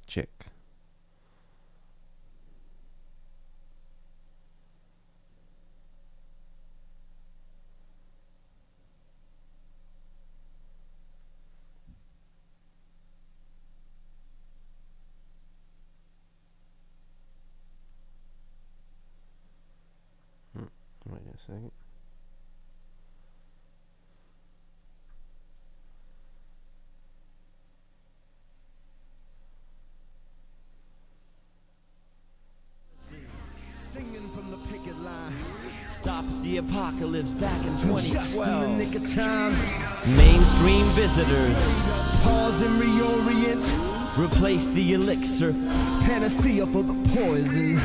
check. Wait a second. Singing from the picket line. Stop the apocalypse back in Just in the 2012. nick of time. Mainstream visitors Pause and reorient. replace the elixir. Panacea for the poison.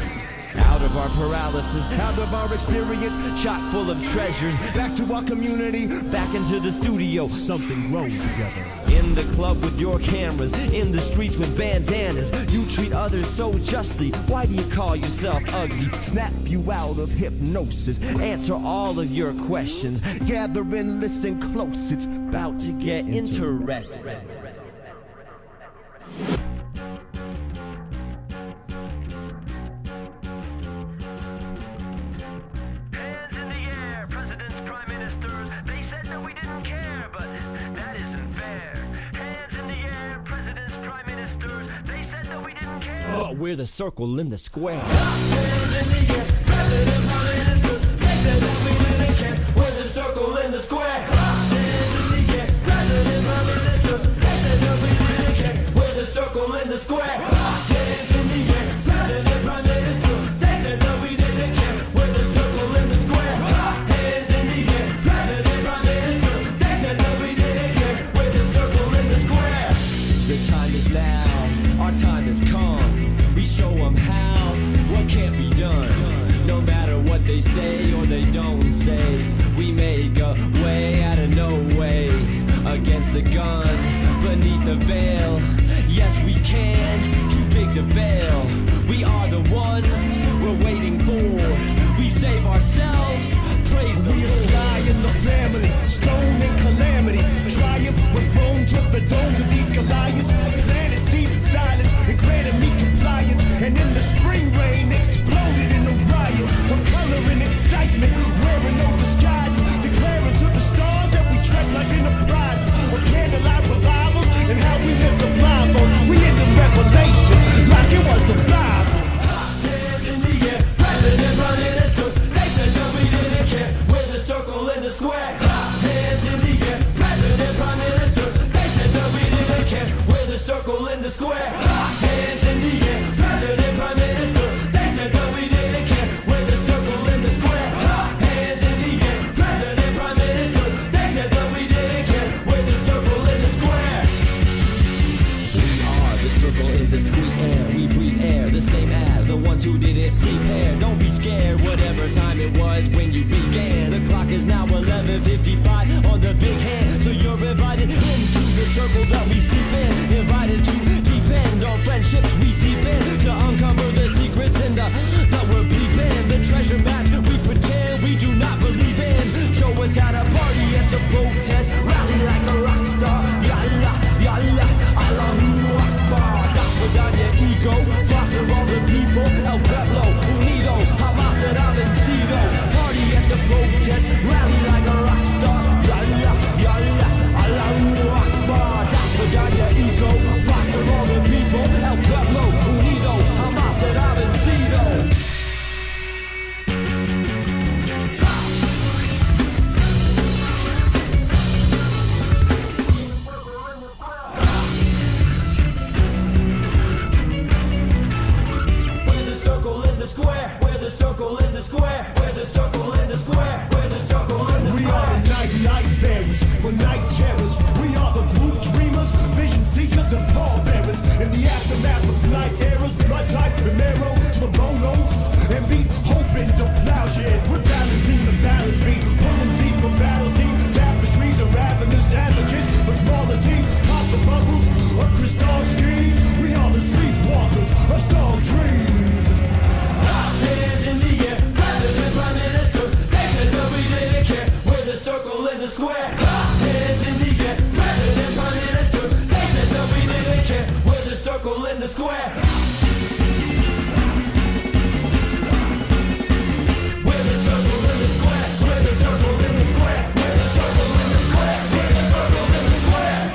Out of our paralysis, Out of our experience. chock full of treasures. Back to our community. Back into the studio. Something grown together. In the club with your cameras. In the streets with bandanas. You treat others so justly. Why do you call yourself ugly? Snap you out of hypnosis. Answer all of your questions. Gather and listen close. It's About to get interesting. Hands in the air, presidents, prime ministers. They said that we didn't care, but that isn't fair. Hands in the air, presidents, prime ministers. They said that we didn't care. But we're the circle in the square. Hands in the air, president, prime minister. They said that we didn't care. We're the circle in the square. Hands in the air, president, prime minister. They said that we didn't care. We're the circle in the square. Hands in the air, president, prime minister. They said that we didn't care. We're the circle in the square. Hands in the air, president, prime minister. They said that we didn't care. We're the circle in the square. The time is now, our time has come. We show them how, what can't be done. No matter what they say or they don't say, we make a way out of no way. Against the gun, beneath the veil. Yes, we can, too big to fail. We are the ones we're waiting for. We save ourselves, praise the We are Lord. sly in the family, stone and calamity. Triumph, we're thrown to the domes of these Goliaths. Planted seeds in silence and granted me compliance. And in the spring rain, exploded in a riot of color and excitement. Wearing no disguises, declaring to the stars that we trek like enterprises. Of candlelight revivals and how we live the Bible. We in the revelation like it was the Bible. Hands in the air, president, prime minister. They said that we didn't care. We're the circle in the square. Hands in the air, president, prime minister. They said that we didn't care. We're the circle in the square. Hands in the air, president, prime minister. They said that we didn't care. We're the circle in the square. Hands in the air, president, prime minister. They said that we didn't care. We're the circle in the square. We are the circle in the sweet air. We breathe air, the same as the ones who didn't prepare. Don't be scared, whatever time it was when you began. The clock is now 11:55 on the big hand. So you're invited into the circle that we sleep in. Invited to depend on friendships we deep in. To uncover the secrets in the that we're bleeping. The treasure map we pretend we do not believe in. Show us how to party at the protest. Rally like a rock star. Yalla, yalla, Allahu Akbar. That's without your ego. Foster all the people. El Pueblo, Unido, Hamas and Avencido. Party at the protest. Rally like a rock star. Yalla, yalla, Allahu Akbar. That's without your ego. Foster all the people. El Pueblo, Unido, Hamas and Avencido. We're the circle in the square. We're the circle in the square. We're the circle in the square. We're the circle in the We square. are the night bearers, for night terrors. We are the group dreamers, vision seekers, and pallbearers. In the aftermath of night errors, blood type and marrow to the bone oaths, and beat hope into plowshares. We're balancing the balance beat, pulling teeth from battles deep. Tapestries are ravenous advocates for smaller team. Pop the bubbles of crystal schemes. We are the sleepwalkers of strong dreams. Hands in the air, circle in the square. We're the circle in the square. We're the circle in the square. We're the circle in the square. We're the circle in the square.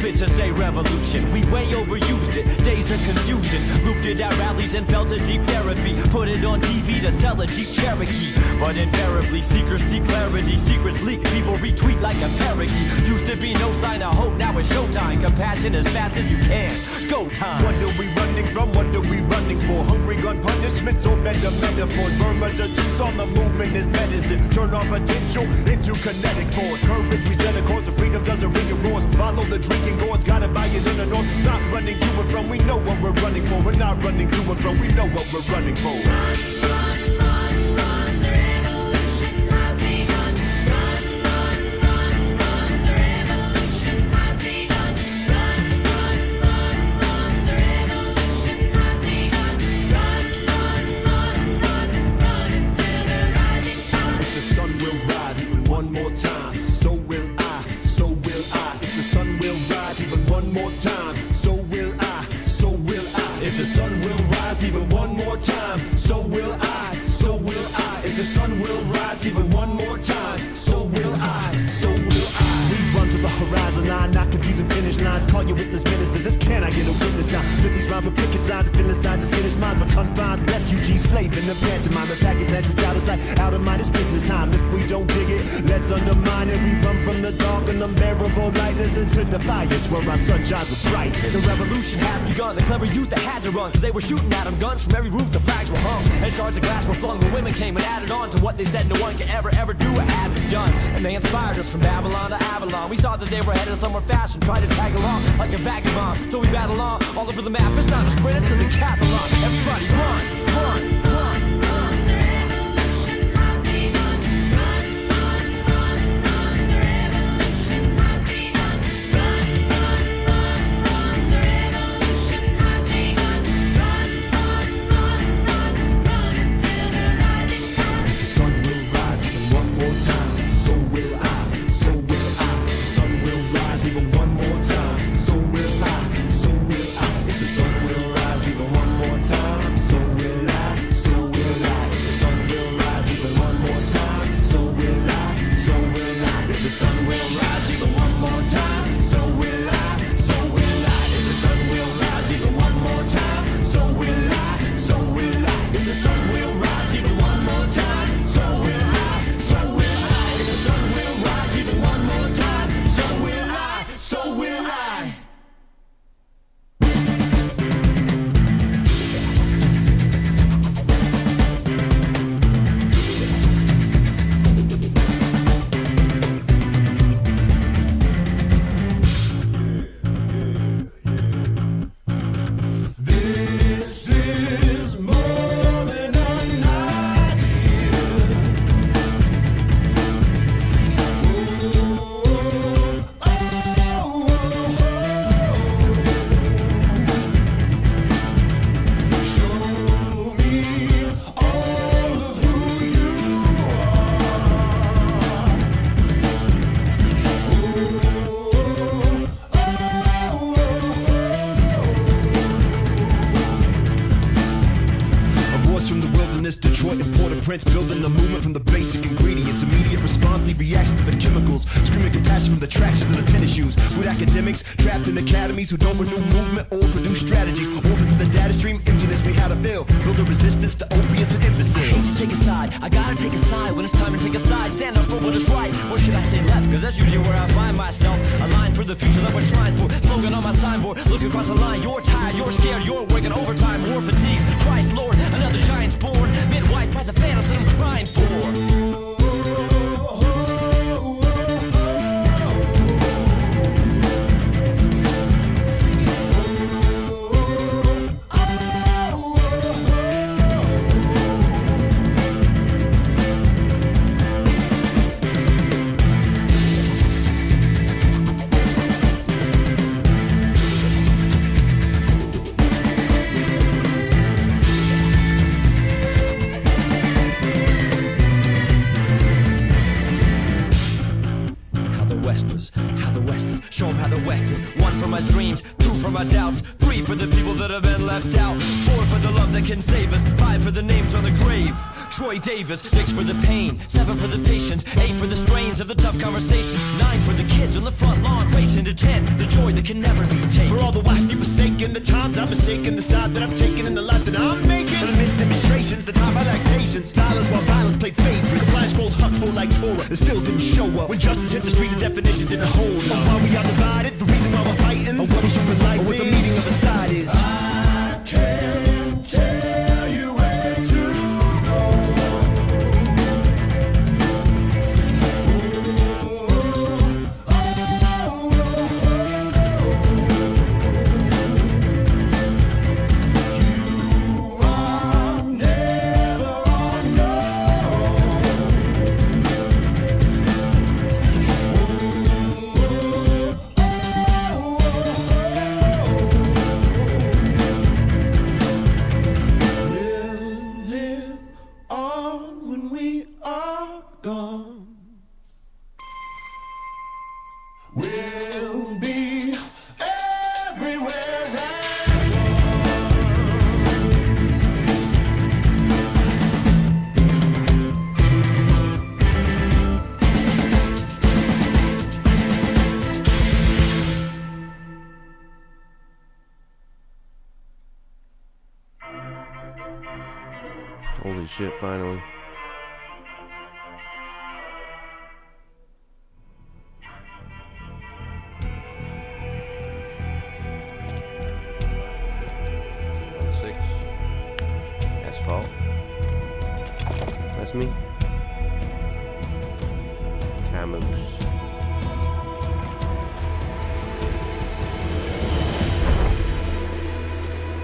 To say revolution, we way overused it, days of confusion, looped it at rallies and felt a deep therapy, put it on TV to sell a Jeep Cherokee, but invariably secrecy, clarity, secrets leak, people retweet like a parakeet, used to be no sign of hope, now it's showtime, compassion as fast as you can, go time. What are we running from? What are we running for? Hungry gun punishments or better metaphors? Burma to Tucson, the movement is medicine. Turn our potential into kinetic force. Courage, we set a course of freedom, doesn't ring your roars. Follow the drinking gourds, gotta buy it in the north. Not running to and from, we know what we're running for. We're not running to and from, we know what we're running for. Run, run, run, run, the revolution has begun. Run, run, run, run, the revolution has begun. Run, run, run, run, the revolution has begun. Run, run, run, run, run until the rising sun. If the sun will rise even one more time, so will I, so will I. If the sun will rise even one more time, so will I, so will I. If the sun will rise even one more time, so will I, so will I. If the sun will rise even one more time, so will I, so will I. We run to the horizon line, not confusing finish lines. Call your witness ministers, this can I get a witness now? With these rhymes for picket signs and Philistines and skittish minds for confined refugees, slave in the pantomime. The packet plans is out of sight, out of mind, it's business time. If we don't dig it, let's undermine it. We run from the dark and unbearable lightness into defiance where our sunshines are bright. The revolution has begun. The clever youth that had to run, cause they were shooting at them guns from every roof. The flags were hung and shards of glass were flung. The women came and added on to what they said no one could ever do or had been done. And they inspired us from Babylon to Avalon. We saw that they were headed somewhere fast and tried to tag along like a vagabond. So we battle on all over the map. It's not a sprint, it's a decathlon. Everybody run, run, run. Prince building a movement from the basic ingredients. Immediate response, the reaction to the chemicals. Screaming compassion from the tractions and the tennis shoes. With academics trapped in academies who don't renew movement or produce strategies. Orphans of the data stream, emptiness we had to build. Build a resistance to opiates and imbeciles. take a side. I gotta take a side when it's time to take a side. Stand up for what is right, or should I say left? Cause that's usually where I find myself. A line for the future that we're trying for. Slogan on my signboard, look across the line. You're tired, you're scared, you're working overtime. War fatigues, Christ Lord, another giant's born. Midwife by the phantoms that I'm crying for. Show 'em how the West is. 1 for my dreams, 2 for my doubts, 3 for the people that have been left out, 4 for the love that can save us, 5 for the names on the grave. Troy Davis, 6 for the pain, 7 for the patience, 8 for the strains of the tough conversations, 9 for the kids on the front lawn, racing to 10, the joy that can never be taken. For all the wife you forsaken, the times I'm mistaken, the side that I've taken in the life that I'm making. And I miss demonstrations, the time I lack patience, silence while violence played favorites. The blind scrolled huckful like Torah, and still didn't show up. When justice hit the streets, the definition didn't hold up. Why we are divided, the reason why we're fighting, or what is human life, or what the meaning of a side is. I can't tell you where to go. We'll be everywhere that Holy shit, finally. Asphalt. That's me. Camus.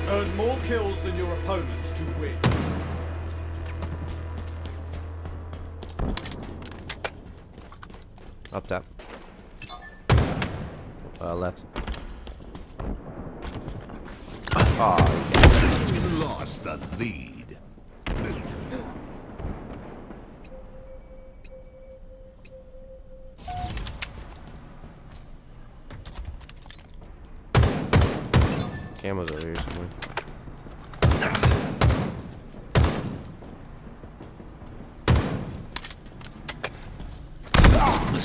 Earn more kills than your opponents to win. Up top. Left. Oh, We lost the lead. Camo's over here somewhere.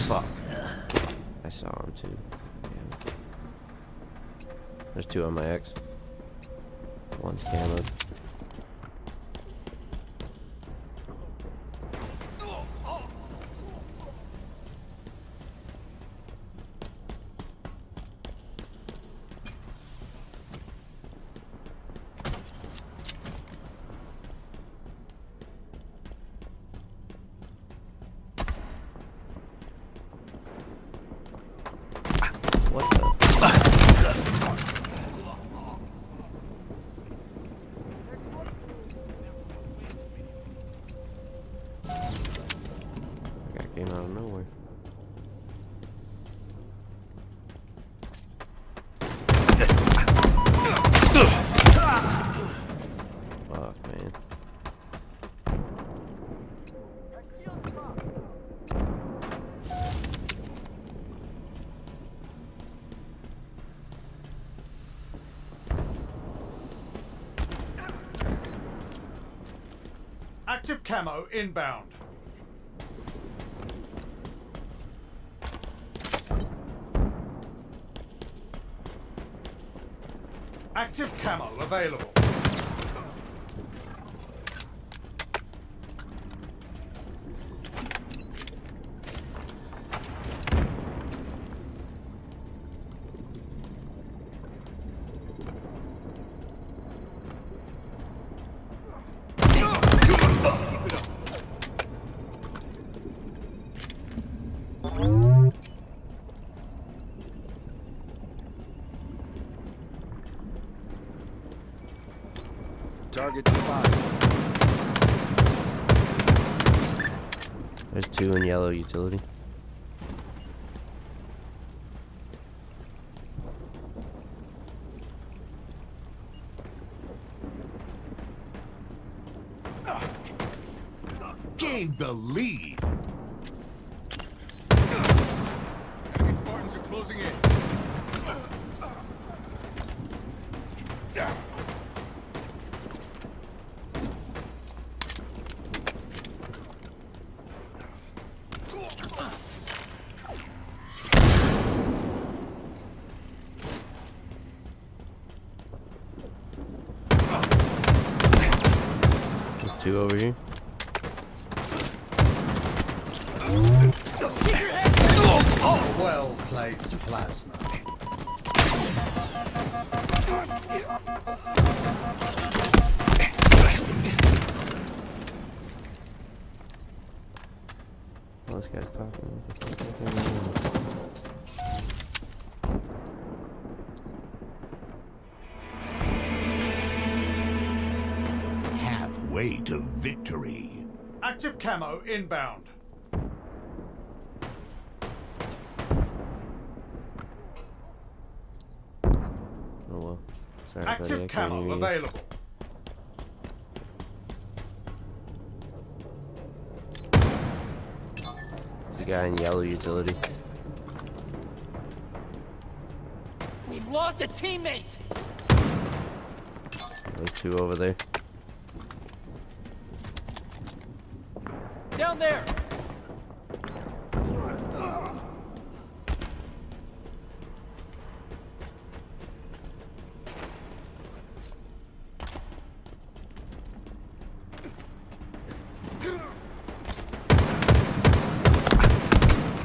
Fuck. I saw him too. Damn. There's 2 on my X. One's camoed. What the? That came out of nowhere. Fuck, man. Active camo inbound. Active camo available. Target spotted. There's 2 in yellow utility. Gained the lead. Enemy Spartans are closing in. There's 2 over here. Well placed plasma. Oh, this guy's talking. Halfway to victory. Active camo inbound. Oh well. Sorry, buddy, I Active can't camo hear you. available. There's a guy in yellow utility. We've lost a teammate! There's 2 over there. Down there!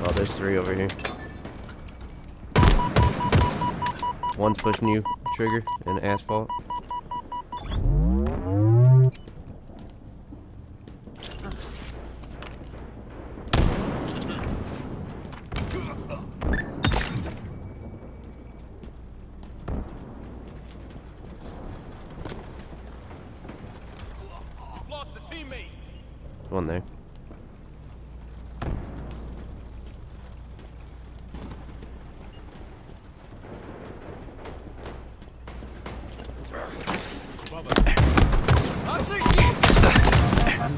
Oh, there's 3 over here. One's pushing you, trigger, and asphalt. We've lost a teammate. One there.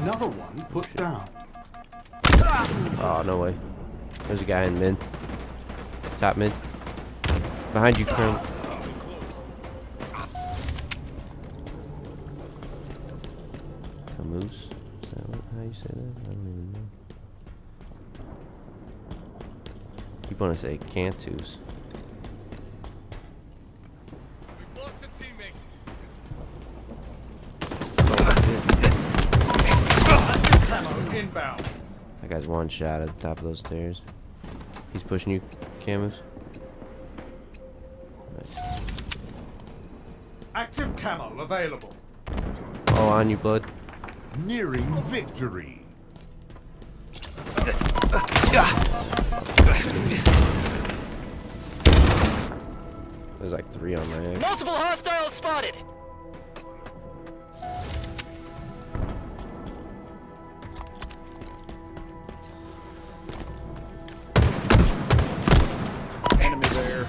Another one put down. Oh, no way. There's a guy in mid. Top mid. Behind you, Chrome. Camoose? Is that how you say that? I don't even know. Keep want to say Cantus. We've lost a teammate. Camo inbound. That guy's one shot at the top of those stairs. He's pushing you, Camus. Nice. Active camo available. Oh, on you, blood. Nearing victory. There's like 3 on my egg. Multiple hostiles spotted! Enemy there.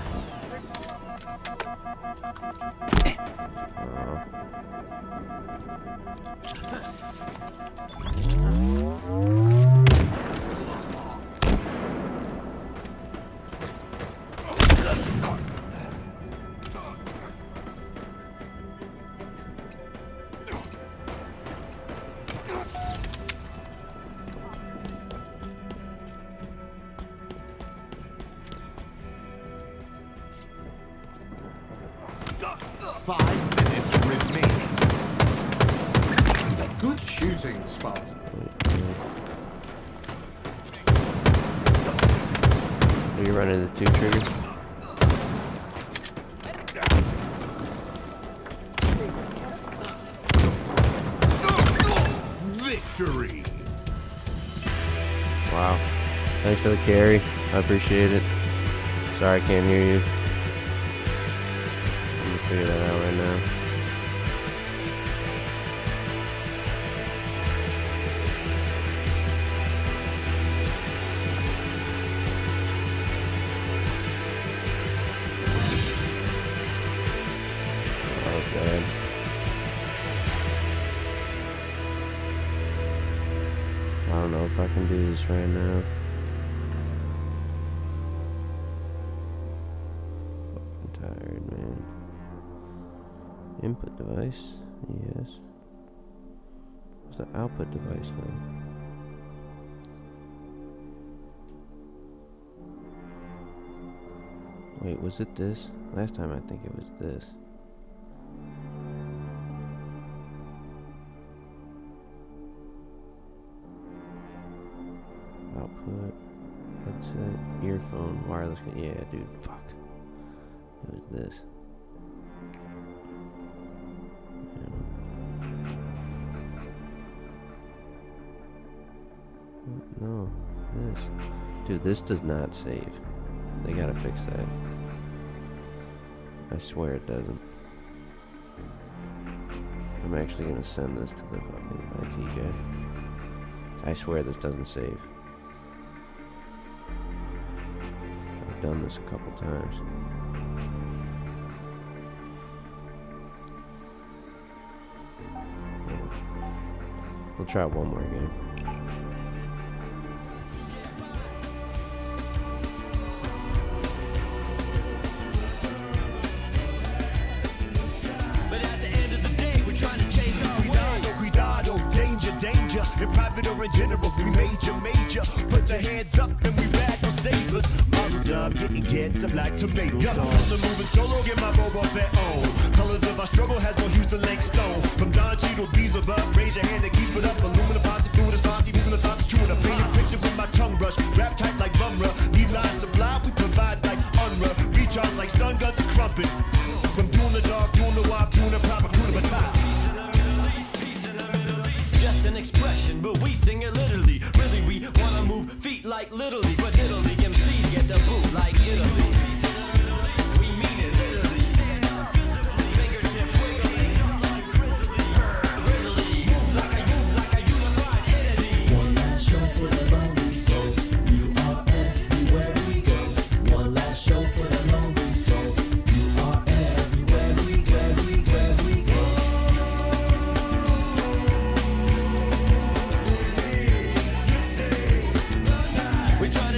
Good shooting, Spartan. Are you running the 2 triggers? Victory. Wow. Thanks for the carry. I appreciate it. Sorry I can't hear you. I'm gonna figure that out right now. know if I can do this right now. Fucking tired, man. Input device, yes. What's the output device then? Wait, was it this? Last time I think it was this. Output, headset, earphone, wireless. Yeah, dude, fuck. It was this. No, this. Dude, this does not save. They gotta fix that. I swear it doesn't. I'm actually gonna send this to the fucking IT guy. I swear this doesn't save. I've done this a couple times. We'll try one more game. Danger, in private or in general, we major. Put the hands up and we rag no sabers. Model dub, getting gets up like tomato sauce. I'm moving solo, get my bob off their own. Colors of our struggle has more Houston like stone. From Don Cheadle, bees above, raise your hand and keep it up. Aluminum posse, fluid as posse, moving the thoughts, chewing a painted picture with my tongue brush. Rap tight like Bumra, need lines to fly, we provide like Unra. Recharge like stun guns and crumpet. From doing the dog, doing the wop, doing the proper, doing the top. An expression, but we sing it literally. Really, we wanna move feet like literally, but Italy MCs get the boot like Italy. We mean it literally. Stand up visibly, fingertips wiggling, jump like grizzly. Move like a unified entity. One last show for the lonely soul. You are everywhere we go. One last show for the lonely soul. You are everywhere we go. We try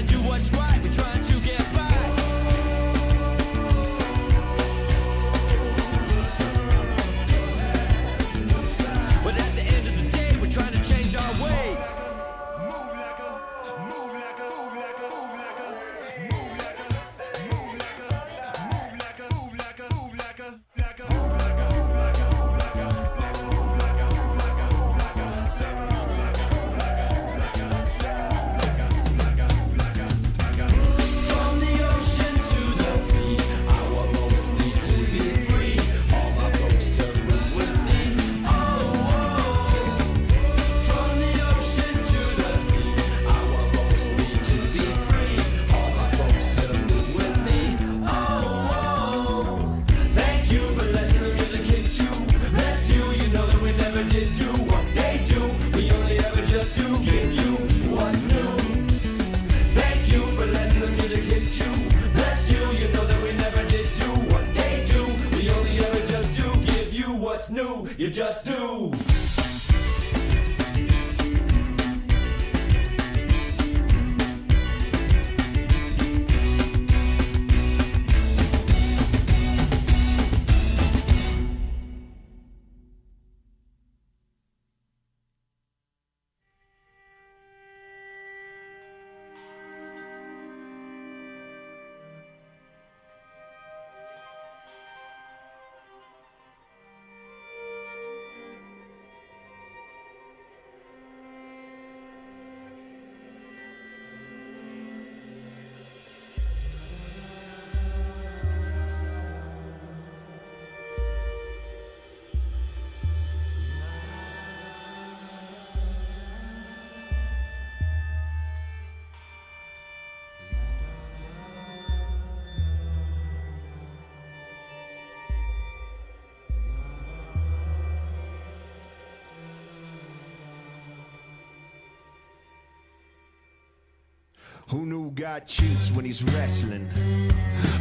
Who knew God cheats when he's wrestling?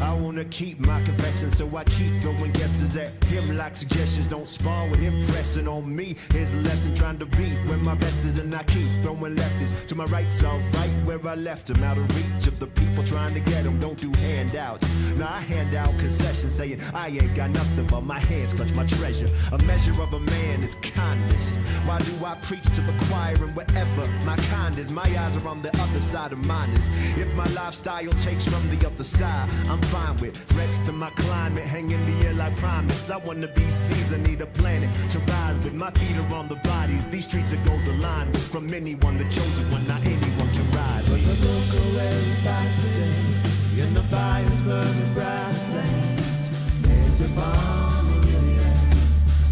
I wanna keep my confession, so I keep throwing guesses at him like suggestions. Don't spawn with him pressing on me. Here's a lesson trying to be where my best is, and I keep throwing lefties to my right's all right where I left him. Out of reach of the people trying to get him. Don't do handouts. Now I hand out concessions saying I ain't got nothing but my hands clutch my treasure. A measure of a man is kindness. Why do I preach to the choir and wherever my kind is? My eyes are on the other side of mine. If my lifestyle takes from the other side, I'm fine with threats to my climate. Hang in the air like primates. I wanna be seasoned, need a planet to rise with. My feet are on the bodies. These streets are gold aligned with. From anyone, the chosen one, not anyone can rise. But the book away we fight today, and the fire's burning bright flames. There's a bomb in Gilead.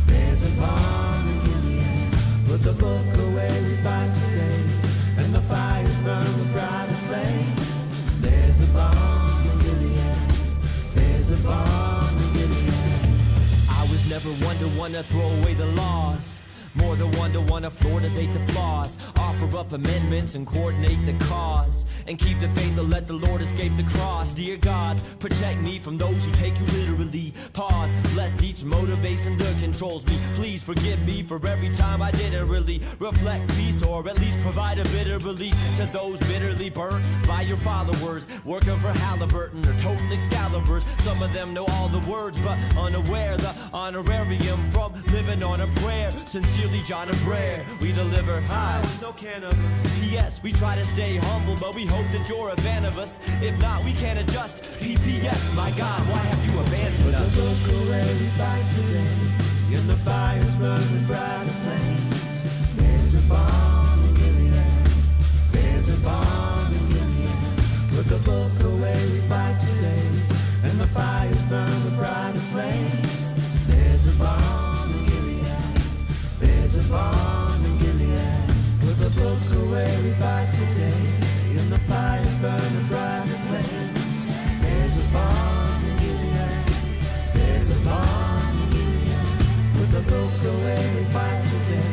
There's a bomb in Gilead. Put the book away we fight today, and the fire's burning with bright flames. There's a bomb in Gilead. There's a bomb in Gilead. I was never one to wanna throw away the laws. More than one to wanna floor debate the flaws. Offer up amendments and coordinate the cause. And keep the faith to let the Lord escape the cross. Dear gods, protect me from those who take you literally. Pause, bless each motivation that controls me. Please forgive me for every time I didn't really reflect peace, or at least provide a bitter relief to those bitterly burnt by your followers. Working for Halliburton or toting Excaliburs. Some of them know all the words but unaware the honorarium from living on a prayer. Sincerely, John and Brer, we deliver high, no cannabis. P.S. We try to stay humble, but we hope that you're a fan of us. If not, we can't adjust. P.P.S. My God, why have you abandoned us? The book away we fight today, and the fire's burning bright flames. There's a bomb in Gilead. There's a bomb in Gilead. Put the book away we fight today, and the fire's burning bright flames. There's a bomb in Gilead. There's a bomb in Gilead. Put the books away we fight today, and the fire's burning bright flames. There's a bomb in Gilead. There's a bomb in Gilead. Put the books away we fight today,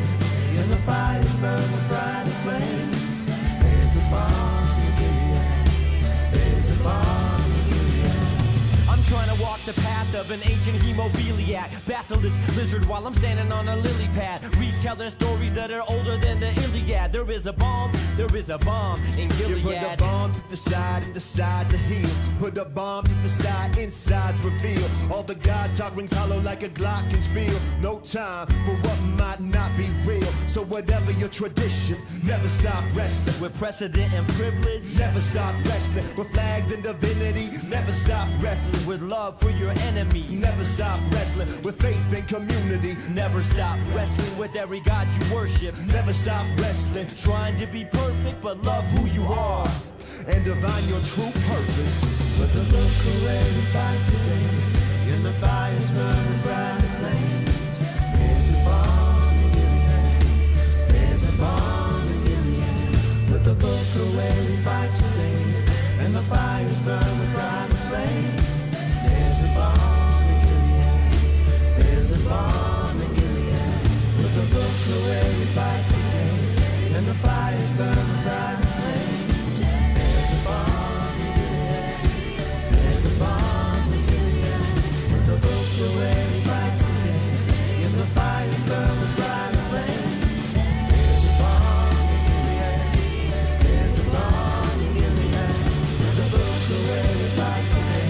and the fire's burning bright flames. There's a bomb in Gilead. There's a bomb in Gilead. I'm trying to walk the path of an ancient hemophiliac, basilisk lizard, while I'm standing on a lily pad, retelling stories that are older than the Iliad. There is a bomb in Gilead. You put a bomb to the side and decide to heal. Put a bomb to the side, insides reveal. All the God talk rings hollow like a Glock and spiel. No time for what might not be real. So whatever your tradition, never stop wrestling. With precedent and privilege, Never stop wrestling. With flags and divinity, never stop wrestling. with love for your enemies, Never stop wrestling. With faith and community, never stop wrestling with every god you worship. never stop wrestling. Trying to be perfect, but love who you are. And divine your true purpose. Put the book away we fight today, and the fire's burning bright flames. There's a bomb in Gilead. There's a bomb in Gilead. Put the book away we fight today, and the fire's burning bright flames. There's a bomb in Gilead. There's a bomb in Gilead. Put the book away we fight today, and the fire's burning bright flames. There's a bomb in Gilead. There's a bomb in Gilead. Put the book away we fight today, and the fire's burning bright flames. There's a bomb in Gilead. There's a bomb in Gilead. Put the book away we fight today,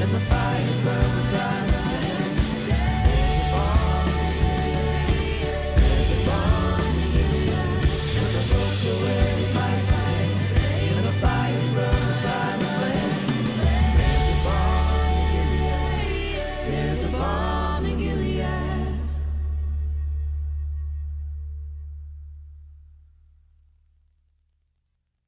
and the fire's burning bright flames. There's a bomb in Gilead. There's a bomb in Gilead. Put the book away we fight today, and the fire's burning bright flames. There's a bomb in Gilead. There's a bomb in Gilead.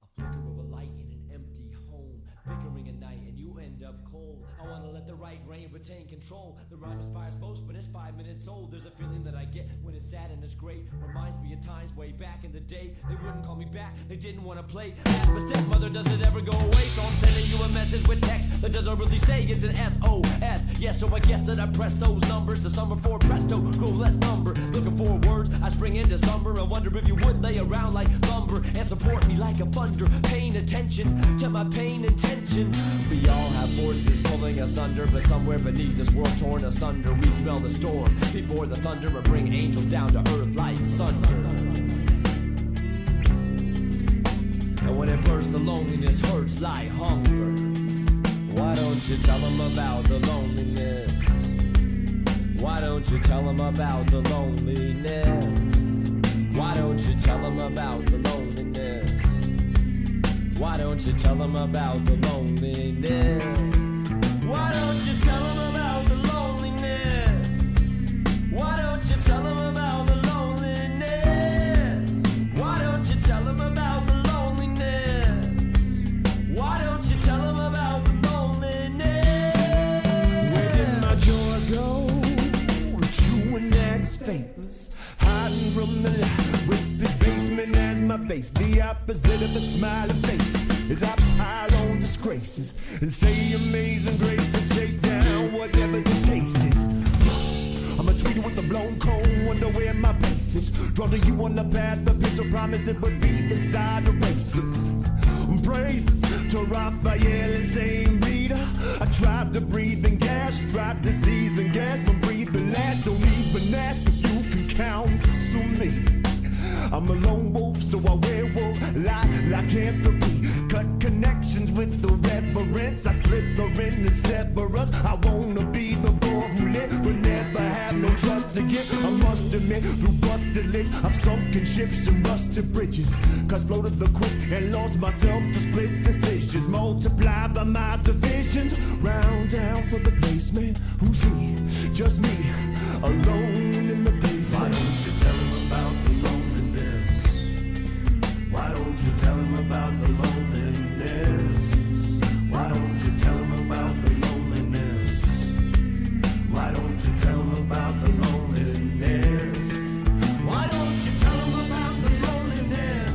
A flicker of a light in an empty home, bickering at night and you end up cold. I wanna let the right brain retain control. The rhyme inspires most, but it's 5 minutes old. There's a feeling that I get when it's sad and it's great. Reminds me million times way back in the day. They wouldn't call me back, they didn't want to play. I asked my stepmother, does it ever go away? So I'm sending you a message with text that doesn't really say it's an SOS. Yes, so I guess that I press those numbers. The summer for presto, go less number. Looking for words, I spring into summer. I wonder if you would lay around like lumber and support me like a thunder. Paying attention to my pain and tension. We all have forces pulling us under, but somewhere beneath this world torn asunder, we smell the storm before the thunder and bring angels down to earth like thunder. And when it bursts, the loneliness hurts like hunger. Why don't you tell them about the loneliness? Why don't you tell them about the loneliness? Why don't you tell them about the loneliness? Why don't you tell them about the loneliness? Why don't you tell them about the loneliness? Why don't you tell them about the loneliness? Why don't you tell them about the loneliness? Why don't you tell them about the loneliness? Where did my joy go? True and that is famous. Hiding from the light with the basement as my base. The opposite of a smiling face as I pile on disgraces and say amazing grace to chase down whatever the taste is. I'm a tweeter with a blown cone, wonder where my base is. Drawn to you on the path, the picture promise it would be inside the races. Praises to Raphael and Saint Rita. I tried to breathe and gas, tried to seize and gas from breathing last. Don't even ask if you can counsel me. I'm a lone wolf, so I werewolf, lie like lycanthropy. Cut connections with the reverence. I slither in and sever us. I wanna be the boy who lived, but never have no trust to give. I must admit, through busted lips, I've sunken ships and rusted bridges. Cause floated the quick and lost myself to split decisions. Multiplied by my divisions. Round down for the placement. Who's he? Just me, alone in the basement. Why don't you tell him about the loneliness? Why don't you tell him about the loneliness? Why don't you tell him about the loneliness? Why don't you tell him about the loneliness? Why don't you tell him about the loneliness?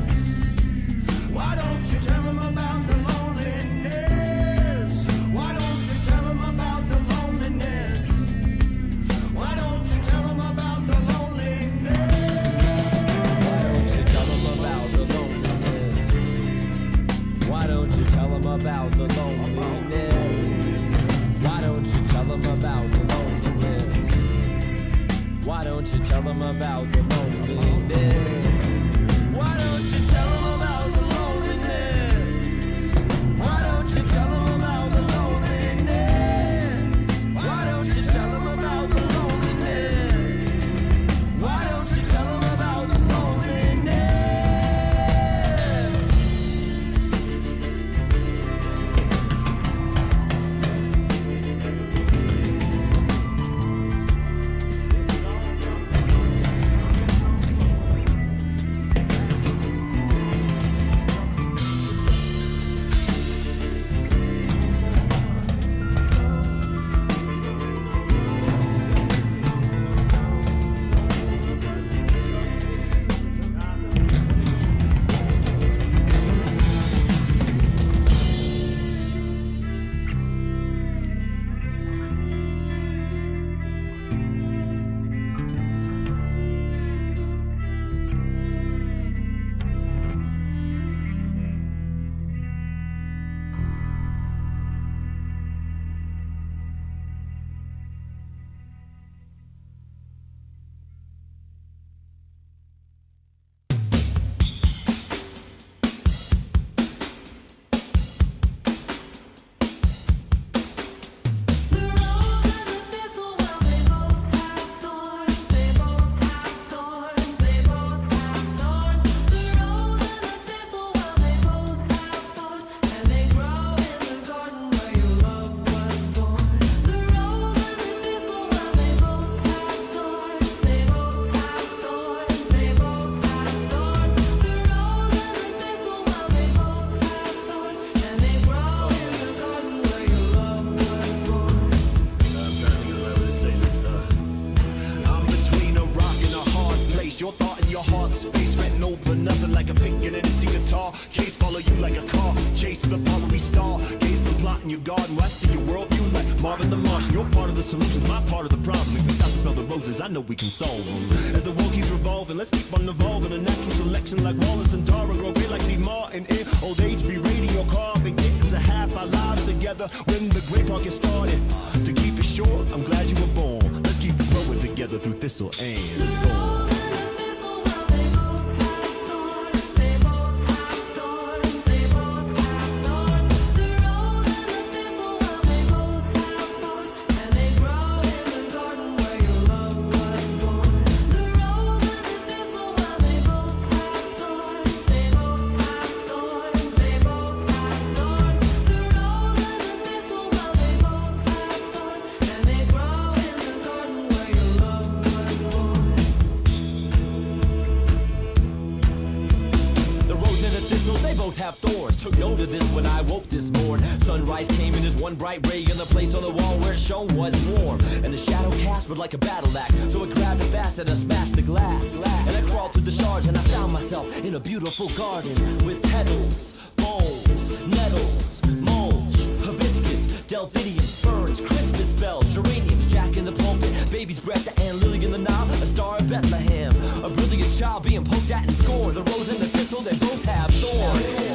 Why don't you tell him about the loneliness? Why don't you tell him about the loneliness? Why don't you tell him about the loneliness? nothing like a fake and an empty guitar. Case follow you like a car, chase to the part where we star. Gaze the plot in your garden where I see your world view like Marvin the Martian. You're part of the solutions, my part of the problem. If we stop to smell the roses, I know we can solve them. As the world keeps revolving, let's keep on evolving. A natural selection like Wallace and Dara, grow great like Steve Martin. In old age, be radio car, been getting to half our lives together when the great park gets started. To keep it short, I'm glad you were born. Let's keep growing together through thistle and thorn. Have thorns. Took note of this when I woke this morn. Sunrise came in as one bright ray, and the place on the wall where it shone was warm. And the shadow cast was like a battle axe, so I grabbed it fast and I smashed the glass. And I crawled through the shards and I found myself in a beautiful garden with petals, bulbs, nettles, mulch, hibiscus, delphiniums, ferns, Christmas bells, geraniums, Jack in the pulpit, baby's breath, and lily in the Nile, a star of Bethlehem, a brilliant child being poked at and scorned. The rose and the thistle, they both have thorns.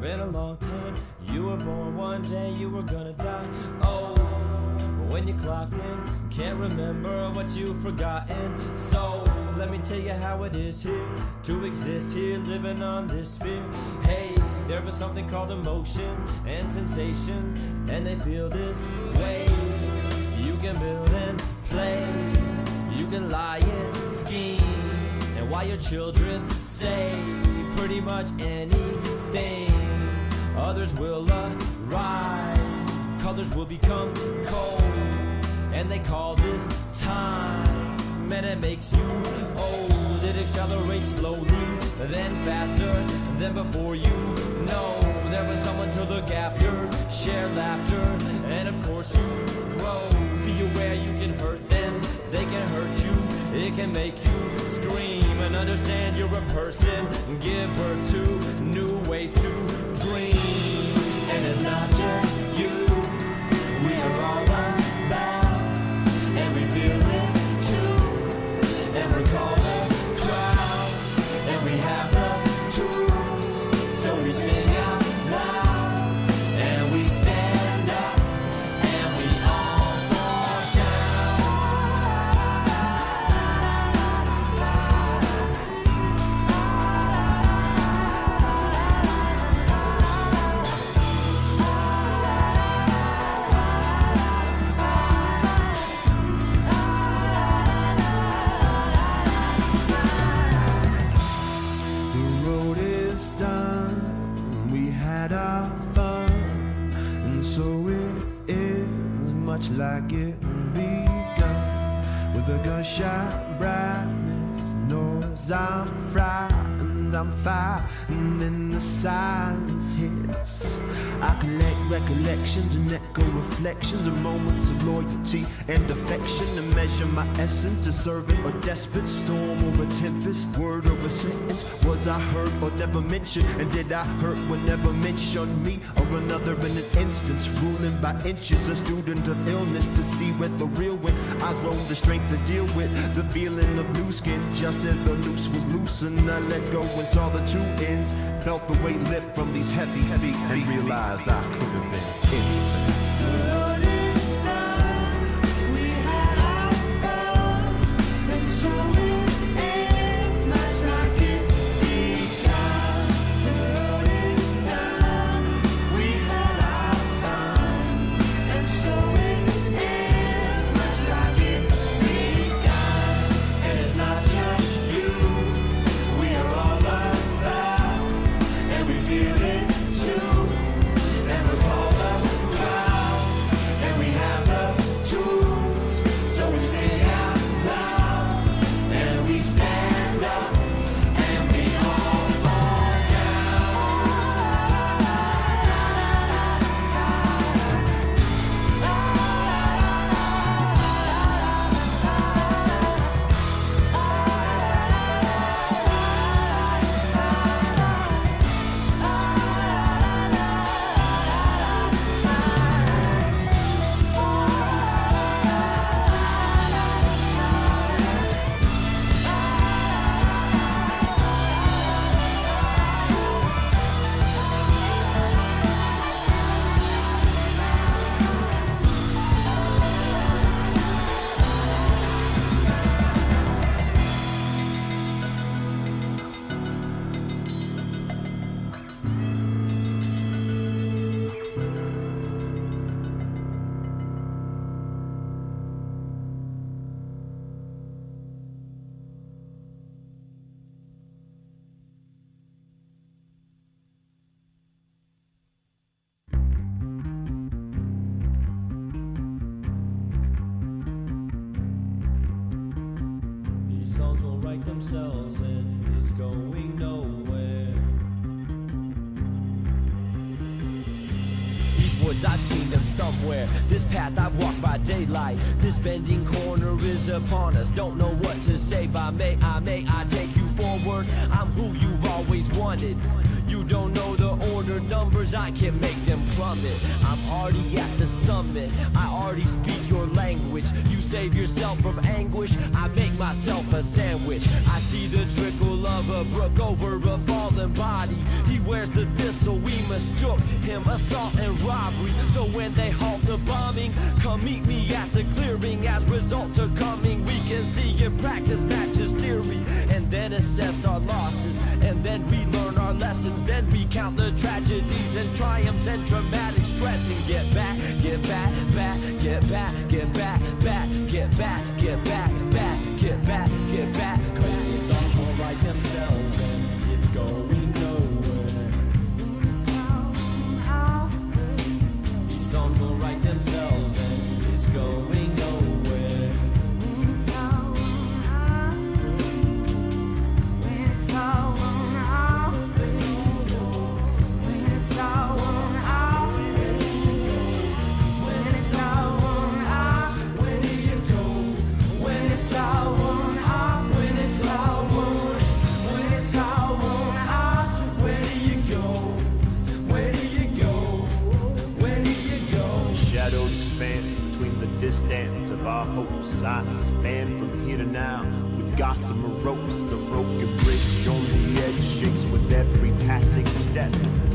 Been a long time, you were born one day, you were gonna die. Oh, when you clocked in, can't remember what you've forgotten. So, let me tell you how it is here, to exist here, living on this sphere. Hey, there was something called emotion and sensation, and they feel this way. You can build and play, you can lie and scheme, and while your children say pretty much anything, others will arrive, colors will become cold, and they call this time, and it makes you old. It accelerates slowly, then faster, than before you know. There was someone to look after, share laughter, and of course you grow. Be aware you can hurt them, they can hurt you, it can make you scream. And understand you're a person, give birth to new ways to dream. And it's not just you, we are all about, and we feel it too, and we're called a crowd, and we have the tools, so we sing out loud, and we stand up, and we all fall down. 'cause I'm frightened, I'm fighting, the silence hits. I collect recollections and echo reflections of moments of loyalty and affection, to measure my essence, a servant or despot, storm or a tempest, word or a sentence. Was I hurt or never mentioned? And did I hurt whenever mentioned me or another in an instance? Ruling by inches, a student of illness, to see where the real went. I grown the strength to deal with the feeling of new skin, just as the noose was loosened. I let go and saw the two ends, felt the weight lift from these heavy, and realized I could have been anything. These songs will write themselves and it's going nowhere. These woods, I've seen them somewhere. This path I've walked by daylight. This bending corner is upon us. Don't know what to say, but may I take you forward? I'm who you've always wanted. You don't know the order numbers, I can make them plummet. I'm already at the summit, I already speak your language. You save yourself from anguish, I make myself a sandwich. I see the trickle of a brook over a fallen body. He wears the thistle, we mistook him, assault and robbery. So when they halt the bombing, come meet me at the clearing. As results are coming, we can see and practice matches theory, and then assess our losses, and then we learn our lessons. Then we count the tragedies and triumphs and traumatic stress, and get back, get back, back, get back, get back, back, get back, get back, back, get back, get back. 'Cause these songs will write themselves and it's going nowhere. These songs will write themselves and it's going nowhere. Shadowed expanse between the distance of our hopes. I span from here to now with gossamer ropes. A broken bridge on the edge shakes with every passing step.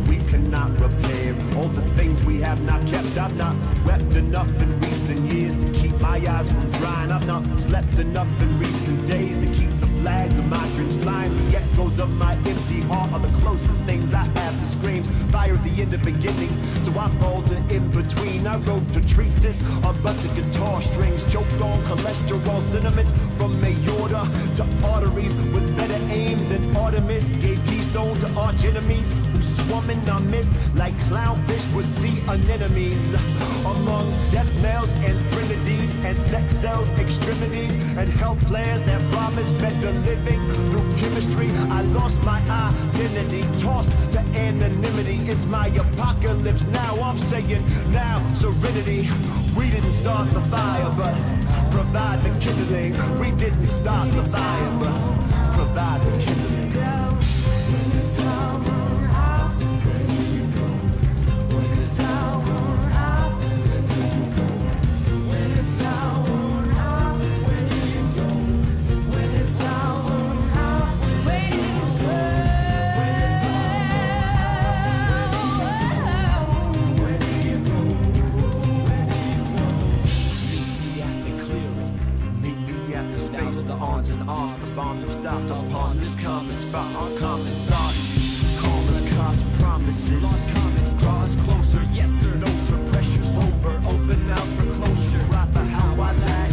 We cannot repair all the things we have not kept. I've not wept enough in recent years to keep my eyes from drying. I've not slept enough in recent days to keep the flags of my dreams flying. The echoes of my empty heart are the closest things I have to screams. Fire at the end of beginning, so I falter in between. I wrote a treatise on but the guitar strings, choked on cholesterol sentiments from aorta to arteries with better aim than Artemis. Gave keys stone to arch enemies who swum in our midst like clownfish would sea anemones. Among death knells and threnodies and sex cells, extremities, and health plans that promise better living through chemistry. I lost my identity, tossed to anonymity. It's my apocalypse now. I'm saying now, serenity. We didn't start the fire, but provide the kindling. We didn't start the fire, but provide the kindling. Now that the ons and offs, the bombs have stopped upon this common spot. Uncommon thoughts, Calm as cost promises. lost comments, draw us closer. Yes, sir. No for pressure's over. Open out for closure. Cry for how I lag.